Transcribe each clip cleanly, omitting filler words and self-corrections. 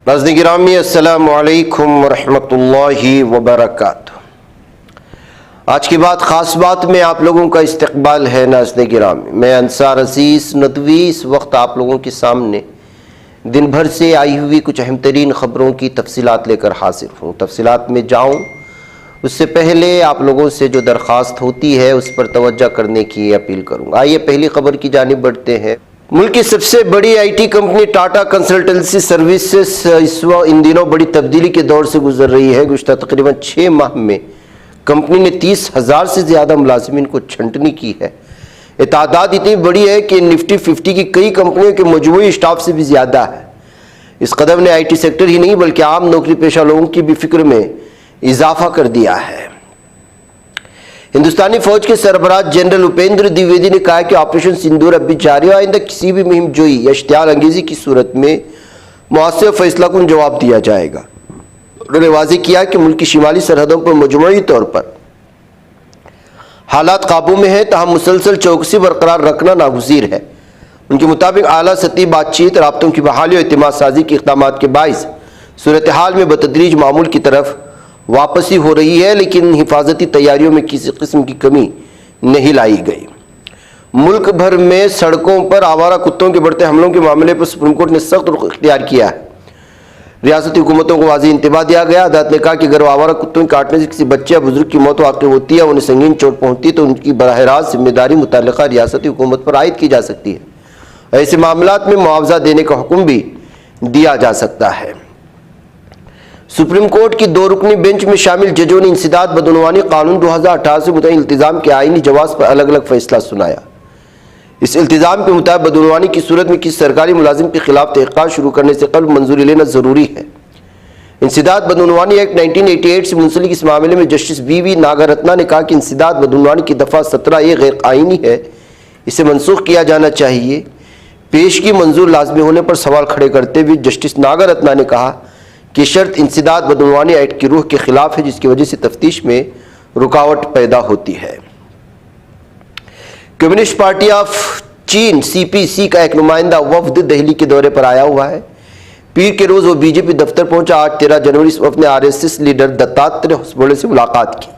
ناظرین گرامی السلام علیکم ورحمۃ اللہ وبرکاتہ۔ آج کی بات خاص بات میں آپ لوگوں کا استقبال ہے۔ ناظرین گرامی، میں انصار عزیز ندوی اس وقت آپ لوگوں کے سامنے دن بھر سے آئی ہوئی کچھ اہم ترین خبروں کی تفصیلات لے کر حاضر ہوں۔ تفصیلات میں جاؤں اس سے پہلے آپ لوگوں سے جو درخواست ہوتی ہے اس پر توجہ کرنے کی اپیل کروں گا۔ آئیے پہلی خبر کی جانب بڑھتے ہیں۔ ملک کی سب سے بڑی I T company Tata consultancy services ان دنوں بڑی تبدیلی کے دور سے گزر رہی ہے۔ گزشتہ تقریباً 6 ماہ میں کمپنی نے 30,000 سے زیادہ ملازمین کو چھنٹنی کی ہے۔ یہ تعداد اتنی بڑی ہے کہ نفٹی 50 کی کئی کمپنیوں کے مجموعی اسٹاف سے بھی زیادہ ہے۔ اس قدم نے آئی ٹی سیکٹر ہی نہیں بلکہ عام نوکری پیشہ لوگوں کی بھی فکر میں اضافہ کر دیا ہے۔ ہندوستانی فوج کے سربراہ جنرل اپیندر دیویدی نے کہا کہ آپریشن سندور اب بھی جاری ہے، آئندہ کسی بھی مہم جوئی یا اشتعال انگیزی کی صورت میں مؤثر فیصلہ کن جواب دیا جائے گا۔ انہوں نے واضح کیا کہ ملک کی شمالی سرحدوں پر مجموعی طور پر حالات قابو میں ہیں، تاہم مسلسل چوکسی برقرار رکھنا ناگزیر ہے۔ ان کے مطابق اعلیٰ سطحی بات چیت، رابطوں کی بحالی اور اعتماد سازی کے اقدامات کے باعث صورتحال میں بتدریج معمول کی طرف واپسی ہو رہی ہے، لیکن حفاظتی تیاریوں میں کسی قسم کی کمی نہیں لائی گئی۔ ملک بھر میں سڑکوں پر آوارہ کتوں کے بڑھتے حملوں کے معاملے پر سپریم کورٹ نے سخت رخ اختیار کیا ہے۔ ریاستی حکومتوں کو واضح انتباہ دیا گیا۔ عدالت نے کہا کہ اگر آوارہ کتوں کے کاٹنے سے کسی بچے یا بزرگ کی موت واقع ہوتی ہے اور انہیں سنگین چوٹ پہنچتی ہے تو ان کی براہ راست ذمہ داری متعلقہ ریاستی حکومت پر عائد کی جا سکتی ہے۔ ایسے معاملات میں معاوضہ دینے کا حکم بھی دیا جا سکتا ہے۔ سپریم کورٹ کی 2 رکنی بینچ میں شامل ججوں نے انسداد بدعنوانی قانون 2018 سے متعلق التزام کے آئینی جواز پر الگ الگ فیصلہ سنایا۔ اس التزام کے مطابق بدعنوانی کی صورت میں کسی سرکاری ملازم کے خلاف تحقیقات شروع کرنے سے قبل منظوری لینا ضروری ہے۔ انسداد بدعنوانی ایکٹ 1988 سے منسلک اس معاملے میں جسٹس بی وی ناگارتنا نے کہا کہ انسداد بدعنوانی کی دفعہ 17 غیر آئینی ہے، اسے منسوخ کیا جانا چاہیے۔ پیشگی منظور لازمی ہونے پر سوال کھڑے کرتے ہوئے جسٹس ناگارتنا نے کہا کہ شرط انسداد بدعنوانی ایکٹ کی روح کے خلاف ہے، جس کی وجہ سے تفتیش میں رکاوٹ پیدا ہوتی ہے۔ کمیونسٹ پارٹی آف چین CPC کا ایک نمائندہ وفد دہلی کے دورے پر آیا ہوا ہے۔ پیر کے روز وہ بی جے پی دفتر پہنچا۔ آج 13 جنوری اس وفد نے RSS لیڈر دتاتریہ ہوسبولے سے ملاقات کی۔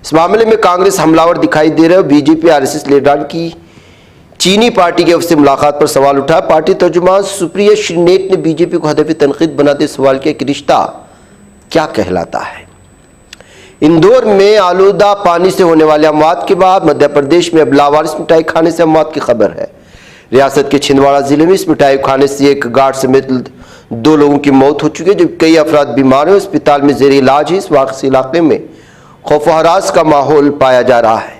اس معاملے میں کانگریس حملہ ور دکھائی دے رہا ہے۔ بی جے پی RSS لیڈران کی چینی پارٹی کے وفد سے ملاقات پر سوال اٹھا۔ پارٹی ترجمان سپریہ شرینیٹ نے بی جے پی کو ہدف تنقید بناتے سوال کیا کہ رشتہ کیا کہلاتا ہے۔ اندور میں آلودہ پانی سے ہونے والے اموات کے بعد مدھیہ پردیش میں اب لاوارث مٹھائی کھانے سے اموات کی خبر ہے۔ ریاست کے چھندواڑہ ضلع میں اس مٹھائی کھانے سے ایک گارڈ سمیت 2 لوگوں کی موت ہو چکی ہے، جب کئی افراد بیمار ہیں، اسپتال میں زیر علاج ہیں۔ اس واقعی علاقے میں خوف و ہراس کا ماحول پایا جا رہا ہے۔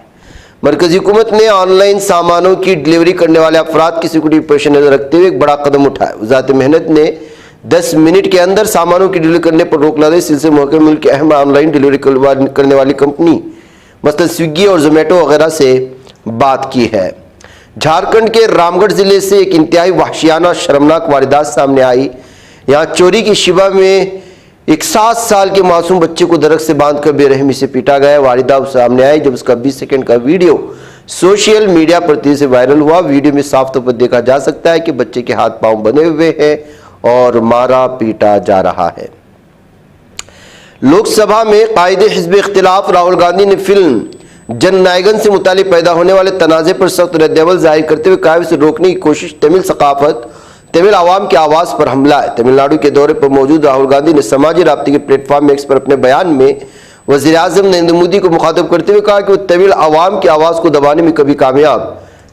مرکزی حکومت نے آن لائن سامانوں کی ڈیلیوری کرنے والے افراد کی سیکورٹی پر پیش نظر رکھتے ہوئے ایک بڑا قدم اٹھایا۔ وزارت محنت نے 10 منٹ کے اندر سامانوں کی ڈیلیوری کرنے پر روک لگائی۔ اس سلسلے میں موقع ملک کی اہم آن لائن ڈیلیوری کرنے والی کمپنی مثلا سویگی اور زومیٹو وغیرہ سے بات کی ہے۔ جھارکھنڈ کے رام گڑھ ضلع سے ایک انتہائی وحشیانہ شرمناک واردات سامنے آئی۔ یہاں چوری کی شبہ میں ایک 7 سال کے معصوم بچے کو درخت سے باندھ کر بے رحمی سے پیٹا گیا۔ واردات سامنے آئی جب اس کا 20 سیکنڈ کا ویڈیو سوشل میڈیا پر تیزی سے وائرل ہوا۔ ویڈیو میں صاف طور پر دیکھا جا سکتا ہے کہ بچے کے ہاتھ پاؤں بندھے ہوئے ہیں اور مارا پیٹا جا رہا ہے۔ لوک سبھا میں قائد حزب اختلاف راہل گاندھی نے فلم جن نائگن سے متعلق پیدا ہونے والے تنازع پر سخت رد عمل ظاہر کرتے ہوئے کہا اسے روکنے کی کوشش تمل ثقافت، تمل عوام کی آواز پر حملہ ہے۔ تمل ناڈو کے دورے پر موجود راہل گاندھی نے سماجی رابطے کے پلیٹ فارم ایکس پر اپنے بیان میں وزیر اعظم نریندر مودی کو مخاطب کرتے ہوئے کہا کہ وہ تمل عوام کی آواز کو دبانے میں کبھی کامیاب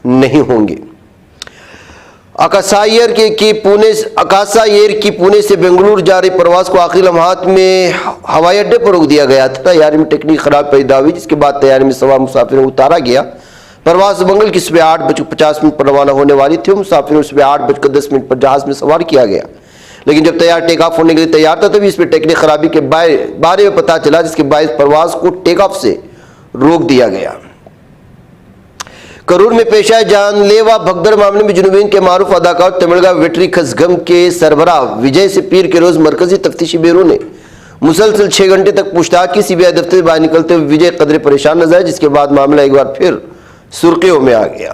نہیں ہوں گے۔ اکاسا ایئر کی پونے سے بنگلور جا رہی پرواز کو آخری لمحات میں ہوائی اڈے پر روک دیا گیا تھا۔ طیارے میں ٹیکنیکی خرابی پیدا ہوئی، جس کے بعد طیارے میں سوار مسافروں کو اتارا گیا۔ پرواز منگل کی صبح 8:50 پر روانہ ہونے والی تھی۔ مسافروں کو صبح 8:10 پر جہاز میں سوار کیا گیا، لیکن جب طیارہ ٹیک آف ہونے کے لیے تیار تھا تبھی اس میں ٹیکنیکی خرابی کے بارے میں پتہ چلا، جس کے باعث پرواز کو ٹیک آف سے روک دیا گیا۔ کرور میں پیش آئے جان لیوا بھگدڑ معاملے میں جنوبی ہند کے معروف اداکار تملگا ویٹری کھسگم کے سربراہ وجے سے پیر کے روز مرکزی تفتیشی بیورو نے مسلسل 6 گھنٹے تک پوچھتاچھ کی۔ CBI دفتر سے باہر نکلتے ہوئے وجے قدرے پریشان نظر آئے، جس کے بعد معاملہ ایک بار پھر سرخیوں میں آ گیا۔